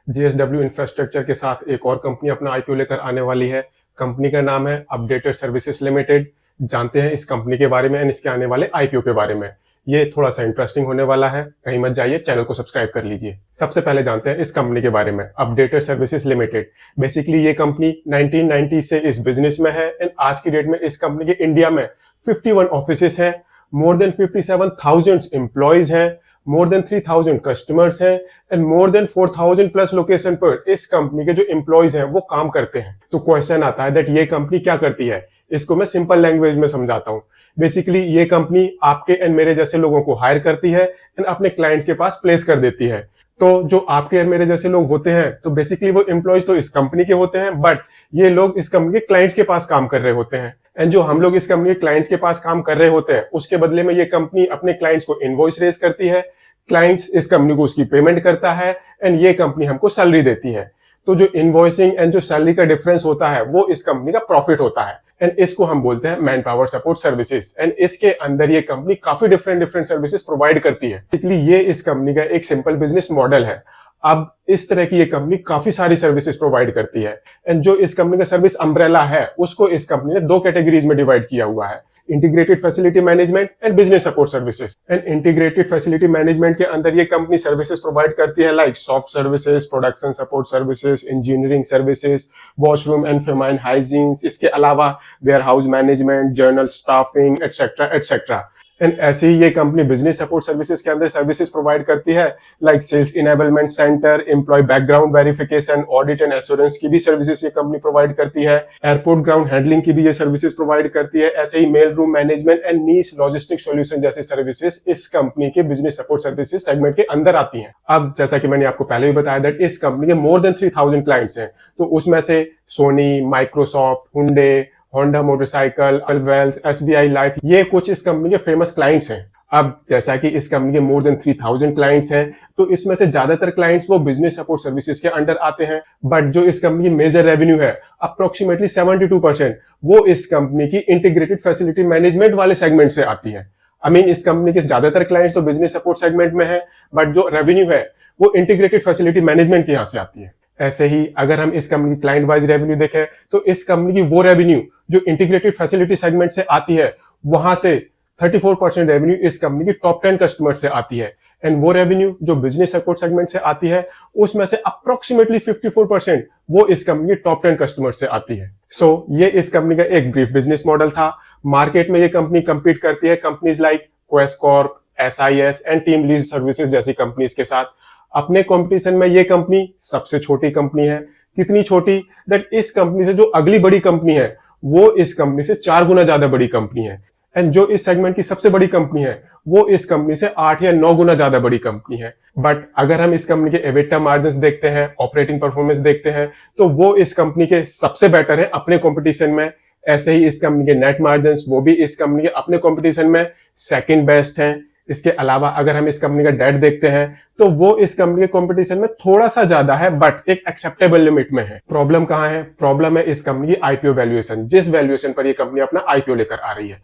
JSW infrastructure के साथ एक और कंपनी अपना आईपीओ लेकर आने वाली है। कंपनी का नाम है अपडेटेड सर्विसेज लिमिटेड। जानते हैं इस कंपनी के बारे में एंड इसके आने वाले आईपीओ के बारे में। ये थोड़ा सा इंटरेस्टिंग होने वाला है, कहीं मत जाइए, चैनल को सब्सक्राइब कर लीजिए। सबसे पहले जानते हैं इस कंपनी के बारे में, अपडेटेड सर्विसेज लिमिटेड। बेसिकली ये कंपनी 1990 से इस बिजनेस में है एंड आज की डेट में इस कंपनी के इंडिया में 51 ऑफिसेस हैं, मोर देन 57,000 एम्प्लॉयज हैं, मोर देन 3,000 कस्टमर्स हैं and more than 4,000 plus location पर इस कंपनी के जो एम्प्लॉयज हैं वो काम करते हैं। तो क्वेश्चन आता है दैट ये कंपनी क्या करती है। इसको मैं सिंपल लैंग्वेज में समझाता हूं। बेसिकली ये कंपनी आपके एंड मेरे जैसे लोगों को हायर करती है एंड अपने क्लाइंट्स के पास प्लेस कर देती है। तो जो आपके एंड मेरे जैसे लोग होते हैं तो बेसिकली वो एम्प्लॉयज तो इस कंपनी के होते हैं, बट ये लोग इस कंपनी के क्लाइंट्स के पास काम कर रहे होते हैं एंड जो हम लोग इस कंपनी के क्लाइंट्स के पास काम कर रहे होते हैं उसके बदले में ये कंपनी अपने क्लाइंट्स को इनवॉइस रेज करती है, क्लाइंट्स इस कंपनी को उसकी पेमेंट करता है एंड ये कंपनी हमको सैलरी देती है। तो जो इनवॉइसिंग एंड जो सैलरी का डिफरेंस होता है वो इस कंपनी का प्रॉफिट होता है एंड इसको हम बोलते हैं man power support services. And इसके अंदर ये कंपनी काफी डिफरेंट सर्विसेज प्रोवाइड करती है। बेसिकली ये इस कंपनी का एक सिंपल बिजनेस मॉडल है। अब इस तरह की ये कंपनी काफी सारी सर्विसेज प्रोवाइड करती है एंड जो इस कंपनी का सर्विस अम्ब्रेला है उसको इस कंपनी ने दो कैटेगरीज में डिवाइड किया हुआ है, integrated facility management and business support services. And integrated facility management के अंदर ये कंपनी सर्विसेज प्रोवाइड करती है like soft services, production support services, engineering services, washroom and feminine hygiene, इसके अलावा warehouse management, general staffing etcetera etcetera. And ऐसे ही ये कंपनी बिजनेस सपोर्ट सर्विसेज के अंदर सर्विसेज प्रोवाइड करती है like sales enablement centre, employ background verification, audit and assurance की भी सर्विसेज ये कंपनी प्रोवाइड करती है, एयरपोर्ट ग्राउंड हैंडलिंग की भी ये सर्विसेज प्रोवाइड करती है। ऐसे ही mail room management and niche logistic solution जैसी सर्विसेज इस कंपनी के बिजनेस सपोर्ट सर्विसेज सेगमेंट के अंदर आती हैं। अब जैसा कि मैंने आपको पहले भी बताया दैट इस कंपनी के मोर देन 3,000 क्लाइंट्स हैं, तो उसमें से Sony, Microsoft, Hyundai, Honda motorcycle, wealth, SBI life, ये कुछ इस कंपनी के फेमस क्लाइंट्स हैं। अब जैसा कि इस कंपनी के मोर देन 3,000 क्लाइंट्स हैं तो इसमें से ज्यादातर क्लाइंट्स वो बिजनेस सपोर्ट सर्विसेज के अंडर आते हैं, बट जो इस कंपनी की मेजर रेवेन्यू है अप्रोक्सीमेटली 72% वो इस कंपनी की इंटीग्रेटेड फैसिलिटी मैनेजमेंट वाले सेगमेंट से आती है। इस कंपनी के ज्यादातर क्लाइंट्स तो बिजनेस सपोर्ट सेगमेंट में है, बट जो रेवेन्यू है वो इंटीग्रेटेड फैसिलिटी मैनेजमेंट के यहाँ से आती है। ऐसे ही अगर हम इस कंपनी की क्लाइंट वाइज रेवेन्यू देखें तो इस कंपनी की वो रेवेन्यू जो इंटीग्रेटेड फैसिलिटी सेगमेंट से आती है वहां से 34% रेवेन्यू इस कंपनी की टॉप 10 कस्टमर से आती है एंड वो रेवेन्यू जो बिजनेस सपोर्ट सेगमेंट से आती है उसमें से अप्रोक्सीमेटली 54% वो इस कंपनी की टॉप 10 कस्टमर से आती है। सो ये इस कंपनी का एक ब्रीफ बिजनेस मॉडल था। मार्केट में ये कंपनी कंपीट करती है companies like quest Corp, SIS and team lease services जैसी कंपनीज के साथ। अपने कंपटीशन में ये कंपनी सबसे छोटी कंपनी है। कितनी छोटी दैट इस कंपनी से जो अगली बड़ी कंपनी है वो इस कंपनी से 4 गुना ज्यादा बड़ी कंपनी है एंड जो इस सेगमेंट की सबसे बड़ी कंपनी है वो इस कंपनी से 8 या 9 गुना ज्यादा बड़ी कंपनी है। बट अगर हम इस कंपनी के एबिटा मार्जिन्स देखते हैं, ऑपरेटिंग परफॉर्मेंस देखते हैं तो वो इस कंपनी के सबसे बेटर है अपने कंपटीशन में। ऐसे ही इस कंपनी के नेट मार्जिन्स वो भी इस कंपनी के अपने कंपटीशन में सेकंड बेस्ट हैं। इसके अलावा अगर हम इस कंपनी का डेट देखते हैं तो वो इस कंपनी के कंपटीशन में थोड़ा सा ज्यादा है बट एक एक्सेप्टेबल लिमिट में है। प्रॉब्लम कहां है? प्रॉब्लम है इस कंपनी की आईपीओ वैल्यूएशन, जिस वैल्यूएशन पर ये कंपनी अपना आईपीओ लेकर आ रही है।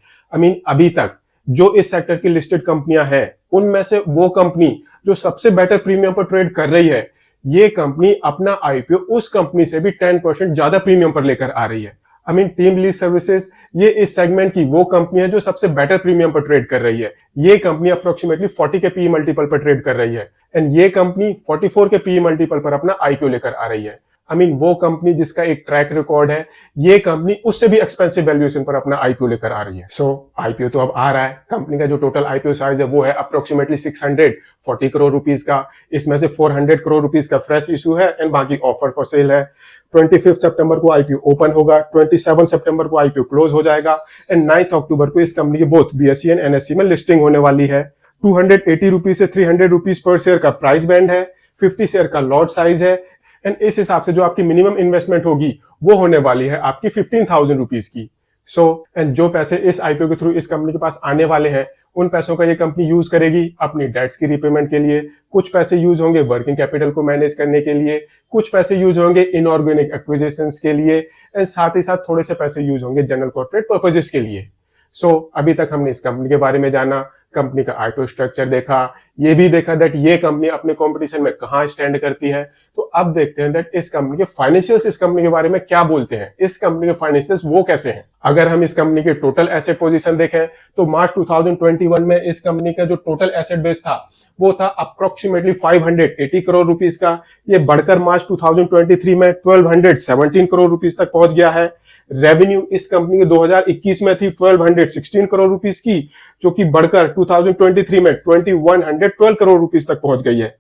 अभी तक जो इस सेक्टर की लिस्टेड कंपनियां हैं उनमें से वो कंपनी जो सबसे बेटर प्रीमियम पर ट्रेड कर रही है, ये कंपनी अपना आईपीओ उस कंपनी से भी 10% ज्यादा प्रीमियम पर लेकर आ रही है। टीम लीज सर्विसेज ये इस सेगमेंट की वो कंपनी है जो सबसे बेटर प्रीमियम पर ट्रेड कर रही है। ये कंपनी अप्रोक्सीमेटली 40 के पीई मल्टीपल पर ट्रेड कर रही है एंड ये कंपनी 44 के पीई मल्टीपल पर अपना आईपीओ लेकर आ रही है। वो कंपनी जिसका एक ट्रैक रिकॉर्ड है, ये कंपनी उससे भी एक्सपेंसिव वैल्यूएशन पर अपना आईपीओ लेकर आ रही है। सो आईपीओ तो अब आ रहा है। कंपनी का जो टोटल आईपीओ साइज है वो है अप्रोक्सीमेटली 640 करोड़ रुपीस का। इसमें से 400 करोड़ रुपीस का फ्रेश इशू है एंड बाकी ऑफर फॉर सेल है। 25 सितंबर को आईपीओ ओपन होगा, 27 सितंबर को आईपीओ क्लोज हो जाएगा एंड 9 अक्टूबर को इस कंपनी की बोथ BSE एंड NSE में लिस्टिंग होने वाली है। 280 रुपीज से 300 रुपीज पर शेयर का प्राइस बैंड है, 50 शेयर का लॉट साइज है एंड इस हिसाब से जो आपकी मिनिमम इन्वेस्टमेंट होगी वो होने वाली है आपकी 15,000 रुपीज की। एंड जो पैसे इस आईपीओ के थ्रू इस कंपनी के पास आने वाले हैं उन पैसों का ये कंपनी यूज करेगी अपनी डेट्स की रीपेमेंट के लिए, कुछ पैसे यूज होंगे वर्किंग कैपिटल को मैनेज करने के लिए, कुछ पैसे यूज होंगे इनऑर्गेनिक एक्विजिशंस के लिए एंड साथ ही साथ थोड़े से पैसे यूज होंगे जनरल कॉर्पोरेट पर्पसेस के लिए। अभी तक हमने इस कंपनी के बारे में जाना, कंपनी का आईपीओ स्ट्रक्चर देखा, ये भी देखा दैट ये कंपनी अपने कंपटीशन में कहां स्टैंड करती है। तो अब देखते हैं दैट इस कंपनी के फाइनेंशियल्स इस कंपनी के बारे में क्या बोलते हैं, इस कंपनी के फाइनेंशियल्स वो कैसे हैं। अगर हम इस कंपनी के टोटल एसेट पोजीशन देखें तो मार्च 2021 में इस कंपनी का जो टोटल एसेट बेस था वो था अप्रोक्सीमेटली 580 करोड़ रुपीस का। ये बढ़कर मार्च 2023 में 1217 करोड़ रुपीस तक पहुंच गया है। रेवेन्यू इस कंपनी के 2021 में थी 1216 करोड़ रुपीस की, जो कि बढ़कर 2023 में 2112 करोड़ रुपीस तक पहुंच गई है।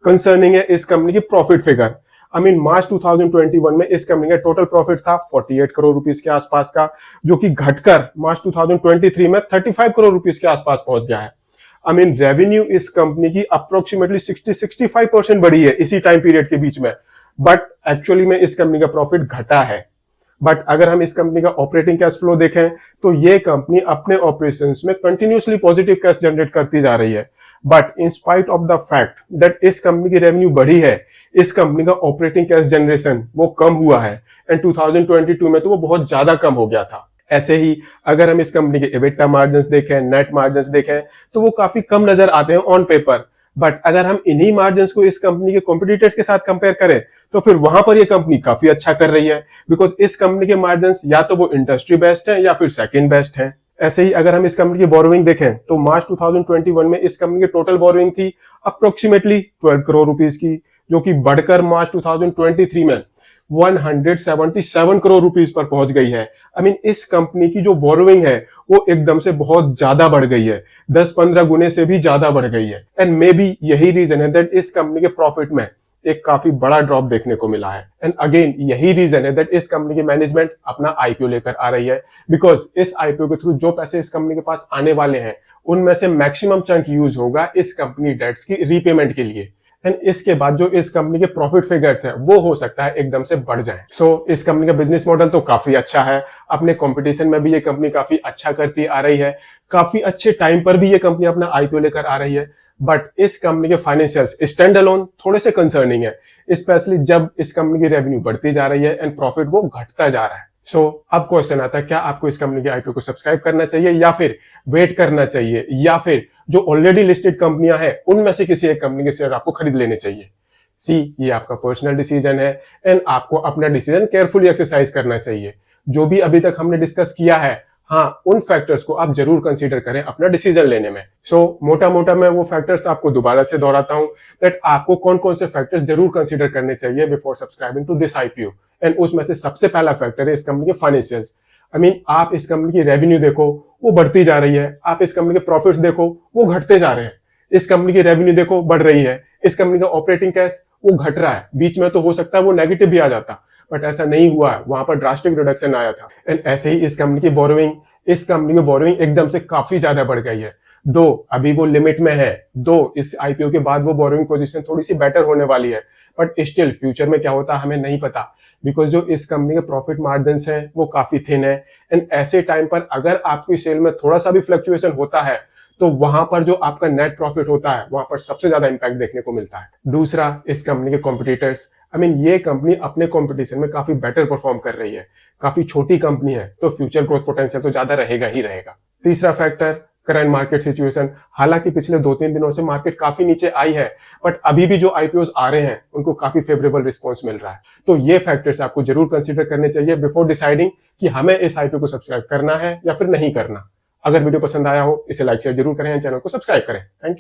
कंसर्निंग है इस कंपनी की प्रॉफिट फिगर, मार्च 2021 में इस कंपनी का टोटल प्रॉफिट था 48 करोड़ रुपीस के आसपास का, जो कि घटकर मार्च 2023 में 35 करोड़ रुपीस के आसपास पहुंच गया है। रेवेन्यू इस कंपनी की अप्रोक्सीमेटली 60-65% बढ़ी है इसी टाइम पीरियड के बीच में, बट एक्चुअली में इस कंपनी का प्रॉफिट घटा है। बट अगर हम इस कंपनी का ऑपरेटिंग कैश फ्लो देखें तो ये कंपनी अपने ऑपरेशंस में कंटिन्यूअसली पॉजिटिव कैश जनरेट करती जा रही है। But in spite of the fact that इस कंपनी की रेवेन्यू बढ़ी है, इस कंपनी का ऑपरेटिंग कैश जनरेशन वो कम हुआ है, एंड 2022 में तो वो बहुत ज्यादा कम हो गया था। ऐसे ही अगर हम इस कंपनी के एबिटा मार्जिन्स देखें, नेट मार्जिन्स देखें तो वो काफी कम नजर आते हैं ऑन पेपर। बट अगर हम इन्हीं मार्जिन्स को इस कंपनी के कॉम्पिटिटर्स के साथ कंपेयर करें तो फिर वहां पर ये कंपनी काफी अच्छा कर रही है, बिकॉज इस कंपनी के मार्जिन्स या तो वो इंडस्ट्री बेस्ट है या फिर सेकंड बेस्ट है। ऐसे ही अगर हम इस कंपनी की बोरोइंग देखें तो मार्च 2021 में इस कंपनी की टोटल बोरोइंग थी अप्रोक्सीमेटली 12 करोड़ रुपीस की, जो कि बढ़कर मार्च 2023 में 177 करोड़ रुपीस पर पहुंच गई है। इस कंपनी की जो बोरोइंग है वो एकदम से बहुत ज्यादा बढ़ गई है, 10-15 गुने से भी ज्यादा बढ़ गई है। एंड मे बी यही रीजन है दैट इस कंपनी के प्रॉफिट में एक काफी बड़ा ड्रॉप देखने को मिला है। एंड अगेन यही रीजन है दैट इस कंपनी की मैनेजमेंट अपना आईपीओ लेकर आ रही है, बिकॉज इस आईपीओ के थ्रू जो पैसे इस कंपनी के पास आने वाले हैं उनमें से मैक्सिमम चंक यूज होगा इस कंपनी डेट्स की रीपेमेंट के लिए। एंड इसके बाद जो इस कंपनी के प्रॉफिट फिगर्स है वो हो सकता है एकदम से बढ़ जाए। सो इस कंपनी का बिजनेस मॉडल तो काफी अच्छा है, अपने कंपटीशन में भी ये कंपनी काफी अच्छा करती आ रही है, काफी अच्छे टाइम पर भी ये कंपनी अपना आईपीओ लेकर आ रही है। बट इस कंपनी के फाइनेंशियल्स स्टैंड अलोन थोड़े से कंसर्निंग है, स्पेशली जब इस कंपनी की रेवेन्यू बढ़ती जा रही है एंड प्रॉफिट वो घटता जा रहा है। अब क्वेश्चन आता है, क्या आपको इस कंपनी के आईपीओ को सब्सक्राइब करना चाहिए या फिर वेट करना चाहिए, या फिर जो ऑलरेडी लिस्टेड कंपनियां हैं उनमें से किसी एक कंपनी के शेयर आपको खरीद लेने चाहिए। ये आपका पर्सनल डिसीजन है एंड आपको अपना डिसीजन केयरफुली एक्सरसाइज करना चाहिए। जो भी अभी तक हमने डिस्कस किया है, हाँ, उन फैक्टर्स को आप जरूर कंसीडर करें अपना डिसीजन लेने में। मोटा मोटा मैं वो फैक्टर्स आपको दोबारा से दोहराता हूं दैट आपको कौन कौन से फैक्टर्स जरूर कंसीडर करने चाहिए before subscribing to this IPO. And उसमें से सबसे पहला फैक्टर है इस कंपनी के फाइनेंशियल्स। आप इस कंपनी की रेवेन्यू देखो वो बढ़ती जा रही है, आप इस कंपनी के प्रॉफिट्स देखो वो घटते जा रहे हैं, इस कंपनी की रेवेन्यू देखो बढ़ रही है, इस कंपनी का ऑपरेटिंग कैश वो घट रहा है। बीच में तो हो सकता है वो नेगेटिव भी आ जाता, बट ऐसा नहीं हुआ है, वहां पर ड्रास्टिक रिडक्शन आया था। एंड ऐसे ही इस कंपनी की बोरोइंग, इस कंपनी की बोरोइंग एकदम से काफी ज्यादा बढ़ गई है। दो अभी वो लिमिट में है, दो इस आईपीओ के बाद वो बोरोइंग पोजीशन थोड़ी सी बेटर होने वाली है, बट स्टिल फ्यूचर में क्या होता है हमें नहीं पता, बिकॉज जो इस कंपनी के प्रॉफिट मार्जिन्स हैं वो काफी थिन है। एंड ऐसे टाइम पर अगर आपकी सेल में थोड़ा सा भी फ्लक्चुएशन होता है तो वहां पर जो आपका नेट प्रॉफिट होता है वहां पर सबसे ज्यादा इंपैक्ट देखने को मिलता है। दूसरा, इस कंपनी के कॉम्पिटिटर्स, ये कंपनी अपने कंपटीशन में काफी बेटर परफॉर्म कर रही है, काफी छोटी कंपनी है तो फ्यूचर ग्रोथ पोटेंशियल तो ज्यादा रहेगा ही रहेगा। तीसरा फैक्टर, करंट मार्केट सिचुएशन। हालांकि पिछले 2-3 दिनों से मार्केट काफी नीचे आई है, बट अभी भी जो आईपीओस आ रहे हैं उनको काफी फेवरेबल रिस्पॉन्स मिल रहा है। तो ये फैक्टर्स आपको जरूर कंसीडर करने चाहिए बिफोर डिसाइडिंग कि हमें इस आईपीओ को सब्सक्राइब करना है या फिर नहीं करना। अगर वीडियो पसंद आया हो इसे लाइक शेयर जरूर करें, चैनल को सब्सक्राइब करें। Thank you.